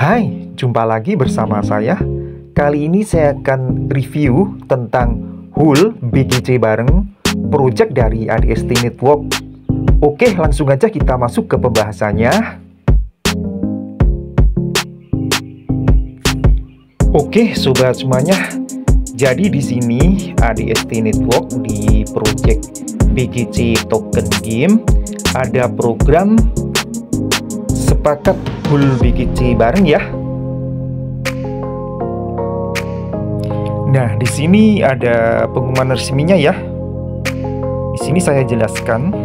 Hai, jumpa lagi bersama saya. Kali ini saya akan review tentang Hul BGC bareng project dari ADST Network. Oke, langsung aja kita masuk ke pembahasannya. Oke, sobat semuanya. Jadi di sini ADST Network di project BGC token game ada program sepakat Hul BGC bareng ya. Nah, di sini ada pengumuman resminya ya. Di sini saya jelaskan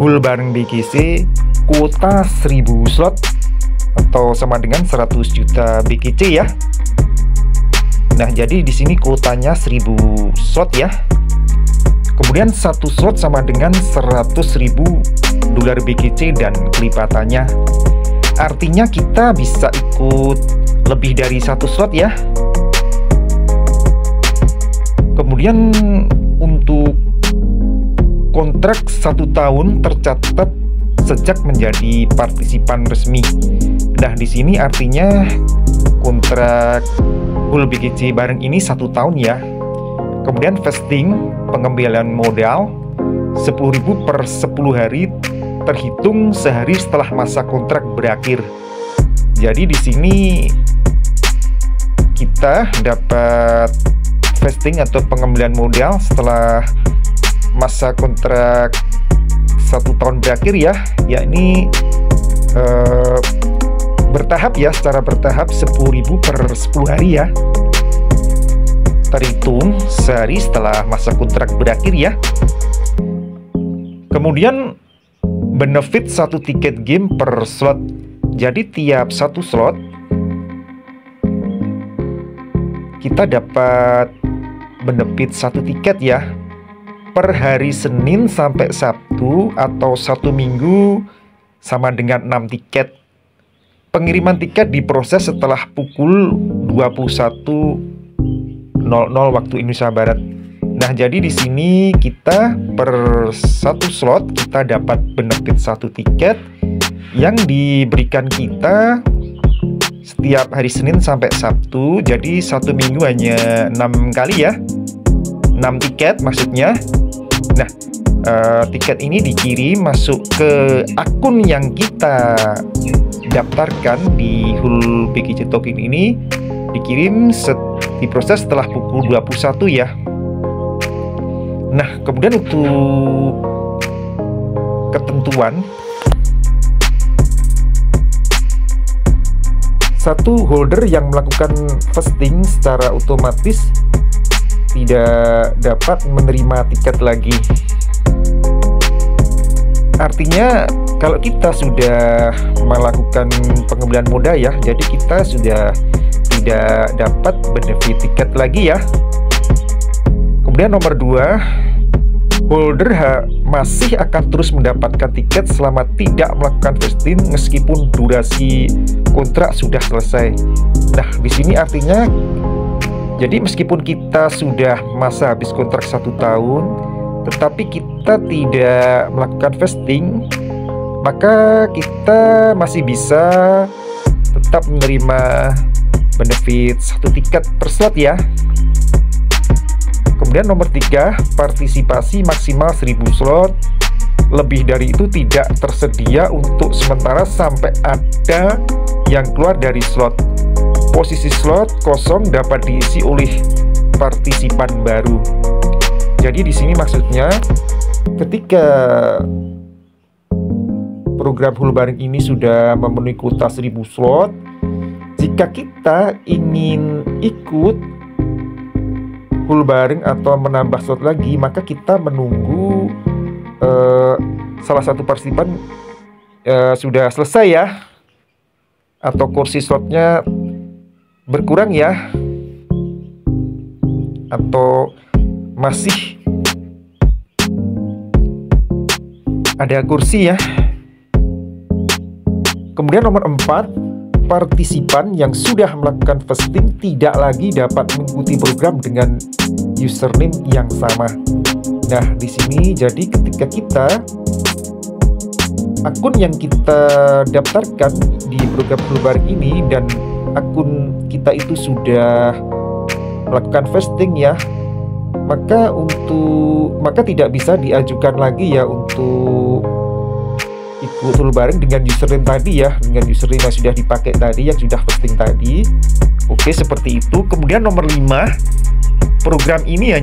Hul bareng BGC kuota 1000 slot atau sama dengan 100 juta BGC ya. Nah, jadi di sini kuotanya 1000 slot ya. Kemudian satu slot sama dengan 100.000 dolar BGC dan kelipatannya. Artinya kita bisa ikut lebih dari satu slot ya. Kemudian untuk kontrak 1 tahun tercatat sejak menjadi partisipan resmi. Nah, di sini artinya kontrak Hul BGC bareng ini 1 tahun ya. Kemudian vesting pengembalian modal 10.000 per 10 hari terhitung sehari setelah masa kontrak berakhir. Jadi di sini kita dapat vesting atau pengembalian modal setelah masa kontrak 1 tahun berakhir ya, yakni bertahap ya, secara bertahap 10.000 per 10 hari ya, terhitung sehari setelah masa kontrak berakhir ya. Kemudian benefit 1 tiket game per slot. Jadi tiap 1 slot kita dapat benefit 1 tiket ya, per hari Senin sampai Sabtu atau 1 minggu sama dengan 6 tiket. Pengiriman tiket diproses setelah pukul 21.00 waktu Indonesia Barat. Nah, jadi di sini kita per 1 slot kita dapat benefit 1 tiket yang diberikan kita setiap hari Senin sampai Sabtu. Jadi 1 minggu hanya 6 kali ya, 6 tiket maksudnya. Nah, tiket ini dikirim masuk ke akun yang kita daftarkan di Hul BGC token ini, dikirim diproses setelah pukul 21 ya. Nah, kemudian untuk ketentuan, satu holder yang melakukan vesting secara otomatis tidak dapat menerima tiket lagi. Artinya kalau kita sudah melakukan pengembalian modal ya, jadi kita sudah tidak dapat benefit tiket lagi ya. Kemudian nomor 2, holder masih akan terus mendapatkan tiket selama tidak melakukan vesting meskipun durasi kontrak sudah selesai. Nah, di sini artinya jadi meskipun kita sudah masa habis kontrak 1 tahun tetapi kita tidak melakukan vesting, maka kita masih bisa tetap menerima benefit 1 tiket per slot ya. Kemudian nomor 3, partisipasi maksimal 1000 slot. Lebih dari itu tidak tersedia untuk sementara sampai ada yang keluar dari slot. Posisi slot kosong dapat diisi oleh partisipan baru. Jadi di sini maksudnya ketika program Hul bareng ini sudah memenuhi kuota 1000 slot, jika kita ingin ikut Hul bareng atau menambah slot lagi, maka kita menunggu salah satu partisipan sudah selesai ya, atau kursi slotnya berkurang ya, atau masih ada kursi ya. Kemudian nomor 4, partisipan yang sudah melakukan vesting tidak lagi dapat mengikuti program dengan username yang sama. Nah, di sini jadi ketika kita akun yang kita daftarkan di program full bareng ini dan akun kita itu sudah melakukan vesting ya, maka tidak bisa diajukan lagi ya untuk ikut full bareng dengan username tadi ya, dengan username yang sudah dipakai tadi, yang sudah vesting tadi. Oke, seperti itu. Kemudian nomor 5, program ini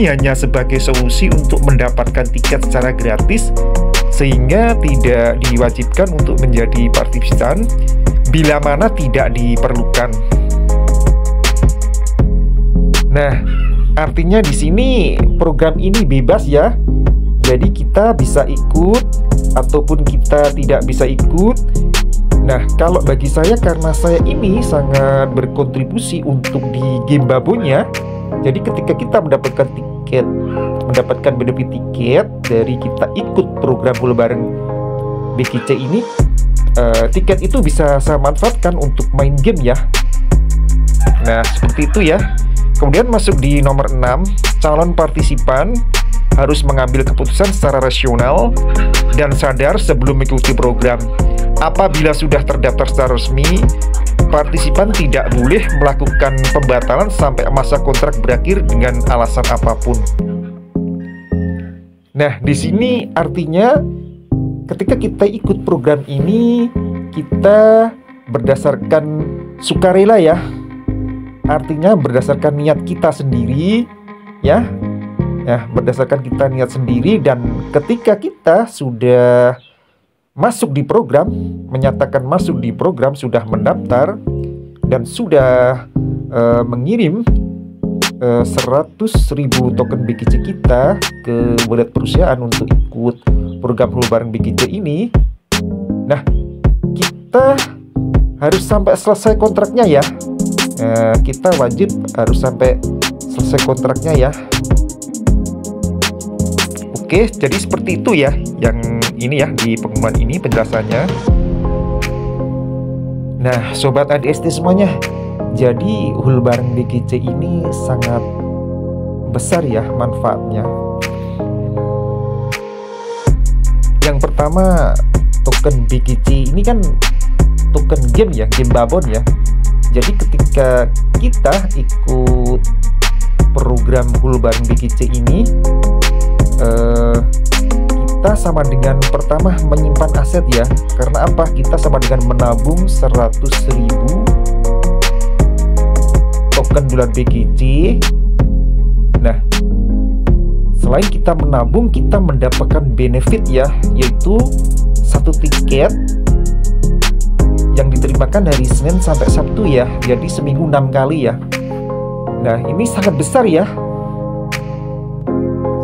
hanya sebagai solusi untuk mendapatkan tiket secara gratis, sehingga tidak diwajibkan untuk menjadi partisipan bila mana tidak diperlukan. Nah, artinya di sini program ini bebas ya. Jadi kita bisa ikut ataupun kita tidak bisa ikut. Nah, kalau bagi saya, karena saya ini sangat berkontribusi untuk di game Babonya, jadi ketika kita mendapatkan benefit tiket dari kita ikut program full bareng BGC ini, tiket itu bisa saya manfaatkan untuk main game ya. Nah, seperti itu ya. Kemudian masuk di nomor 6, calon partisipan harus mengambil keputusan secara rasional dan sadar sebelum mengikuti program. Apabila sudah terdaftar secara resmi, partisipan tidak boleh melakukan pembatalan sampai masa kontrak berakhir dengan alasan apapun. Nah, di sini artinya ketika kita ikut program ini, kita berdasarkan sukarela ya. Artinya berdasarkan niat kita sendiri ya. Ya, berdasarkan kita niat sendiri, dan ketika kita sudah masuk di program, menyatakan masuk di program, sudah mendaftar dan sudah mengirim 100.000 token BGC kita ke wallet perusahaan untuk ikut program full bareng BGC ini. Nah, kita harus sampai selesai kontraknya ya. Kita wajib harus sampai selesai kontraknya ya. Oke, jadi seperti itu ya, yang ini ya, di pengumuman ini penjelasannya. Nah, sobat ADST semuanya, jadi full bareng BGC ini sangat besar ya manfaatnya. Yang pertama, token BGC ini kan token game ya, game Babon ya. Jadi ketika kita ikut program full bareng BGC ini, kita sama dengan pertama menyimpan aset ya. Karena apa? Kita sama dengan menabung 100.000 token dolar BGC. Nah, selain kita menabung, kita mendapatkan benefit ya, yaitu satu tiket yang diterimakan dari Senin sampai Sabtu ya. Jadi seminggu 6 kali ya. Nah, ini sangat besar ya,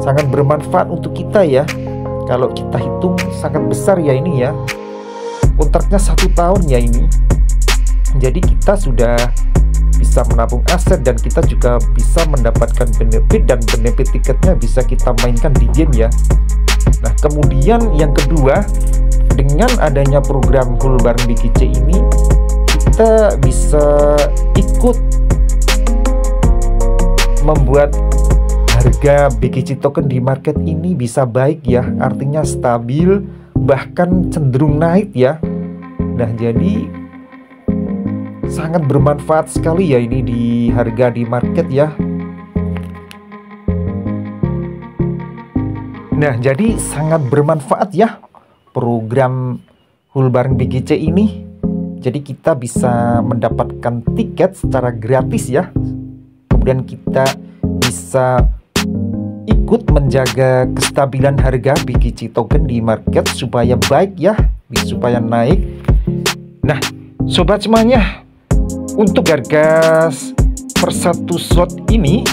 sangat bermanfaat untuk kita ya. Kalau kita hitung sangat besar ya ini ya. Kontraknya 1 tahun ya ini. Jadi kita sudah bisa menabung aset dan kita juga bisa mendapatkan benefit, dan benefit tiketnya bisa kita mainkan di game ya. Nah, kemudian yang kedua, dengan adanya program full bareng BGC ini, kita bisa ikut membuat harga BGC token di market ini bisa baik ya, artinya stabil, bahkan cenderung naik ya. Nah, jadi sangat bermanfaat sekali ya ini di harga di market ya. Nah, jadi sangat bermanfaat ya program full bareng BGC ini. Jadi kita bisa mendapatkan tiket secara gratis ya. Kemudian kita bisa ikut menjaga kestabilan harga BGC token di market supaya baik ya, supaya naik. Nah, sobat semuanya, untuk harga per satu slot ini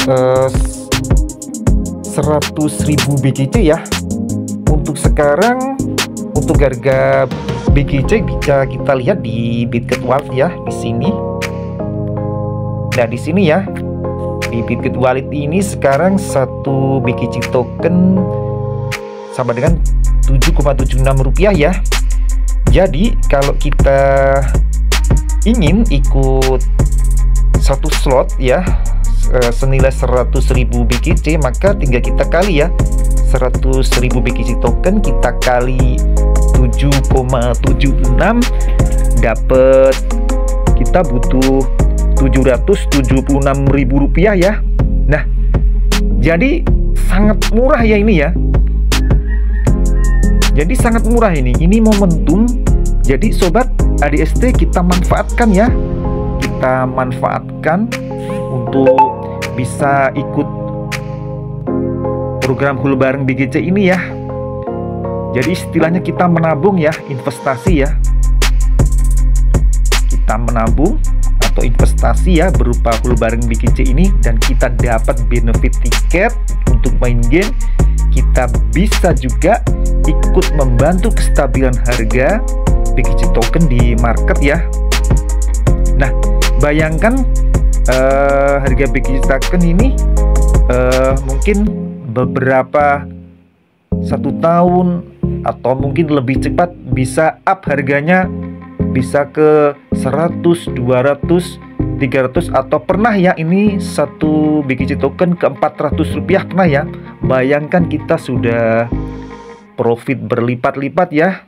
100.000 BGC ya. Untuk sekarang, untuk harga BGC bisa kita lihat di Bitget Wallet ya, di sini. Nah, di sini ya, di Bitget Wallet ini sekarang satu BGC token sama dengan 7,76 rupiah ya. Jadi kalau kita ingin ikut satu slot ya senilai 100.000 BGC, maka tinggal kita kali ya 100.000 BGC token kita kali 7,76 dapat, kita butuh Rp776.000 ya. Nah, jadi sangat murah ya ini ya. Jadi sangat murah ini momentum. Jadi sobat ADST, kita manfaatkan ya. Kita manfaatkan untuk bisa ikut program Hul bareng BGC ini ya. Jadi istilahnya kita menabung ya, investasi ya. Kita menabung atau investasi ya berupa Hul bareng BGC ini, dan kita dapat benefit tiket untuk main game. Kita bisa juga ikut membantu kestabilan harga BGC token di market ya. Nah, bayangkan harga BGC token ini mungkin beberapa 1 tahun atau mungkin lebih cepat bisa up harganya, bisa ke 100, 200, 300, atau pernah ya ini satu BGC token ke Rp400 pernah ya. Bayangkan kita sudah profit berlipat-lipat ya.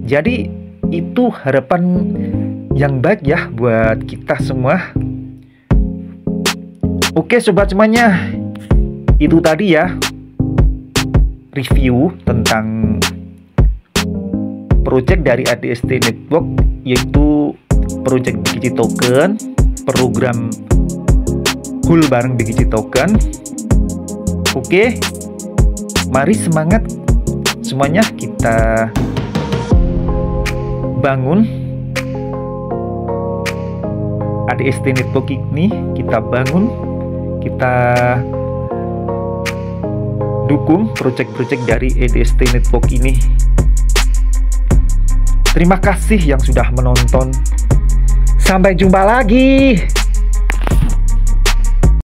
Jadi itu harapan yang baik ya buat kita semua. Oke sobat semuanya, itu tadi ya review tentang project dari ADST Network, yaitu project BGC token, program Hul bareng BGC token. Oke, mari semangat semuanya, kita bangun ADST Network ini, kita bangun, kita dukung project-project dari ADST Network ini. Terima kasih yang sudah menonton. Sampai jumpa lagi.